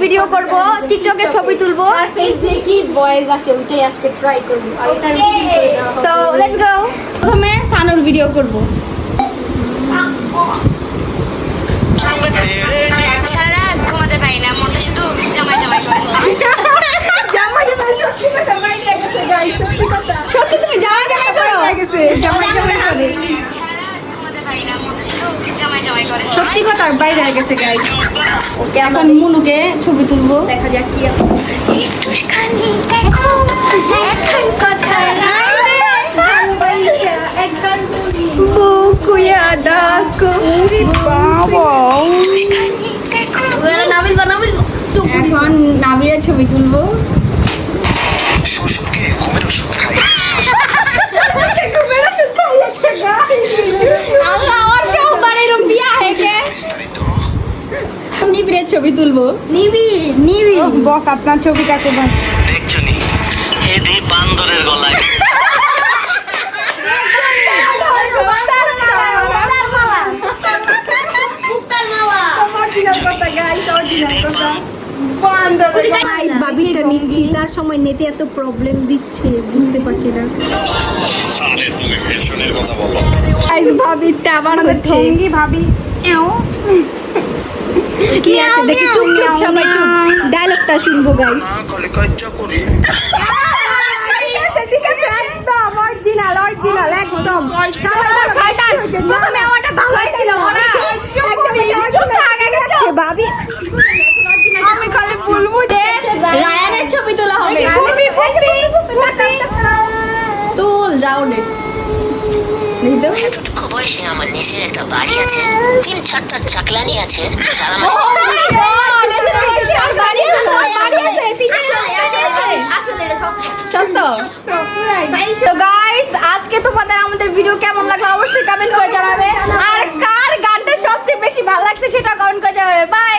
Video করব, টিকটকে ছবি তুলবো, আর ফেস দিয়ে কি ভয়েস আসে ওইটাই আজকে ট্রাই করব। আর এটা সো লেটস গো। প্রথমে সানুর ভিডিও করব। সারা রাত ঘুমাতে পারি না, মনটা শুধু জামাই জামাই করে। সত্যি তুমি জামাই জামাই করো? সারা রাত ঘুমাতে পারি না, মনটা শুধু জামাই জামাই করে। সত্যি কথা বাইরে হয়ে গেছে গাইস। ওকে এখন মুনুকে ছবি তুলবো। দেখা যাক কি একটুখানি দেখো, এখন কথা বুকুয়া ডাকো বাবা। নাবিল বানাবিল এখন নাবিলের ছবি তুলবো। শ্বশুরকে ঘুমের ওষুধ খাই আল্লাহ ওর সবার এরকম বিয়া হেগে। বিস্তারিত নিবিড়ের ছবি তুলবো। নিবি নিবি বস আপনার ছবিটা করবেন। দেখছনি এদি বান্দরের গলায় মুক্তার মালা বাবিটা নিচ্ছি তার সময় নেটে এত প্রবলেম দিচ্ছে বুঝতে পারছি না। আরে তুমি ফ্যাশনের কথা বলো গাইস ভাবিটা আবার হচ্ছে সঙ্গী ভাবি কি আছে দেখি চুপ চুপ সবাই চুপ। ডায়লগটা শুনবো গাইস। কলে কাজ্জা করি ঠিক আছে একদম অরিজিনাল অরিজিনাল একদম। শয়তান প্রথমে আমারটা ভালোই ছিল ওরা একদম আগে গেছে ভাবি। আমি খালি বলবো যে রায়ানের ছবি তোলা হবে। তুল যাও নে এতটুকু বয়সে আমার নিজের একটা বাড়ি আছে, 3-4টা চাকলানি আছে, যারা তো গাইস আজকে তোমাদের আমাদের ভিডিও কেমন লাগলো অবশ্যই কমেন্ট করে জানাবে, আর কার গানটা সবচেয়ে বেশি ভালো লাগছে সেটা কমেন্ট করে জানাবে। বাই।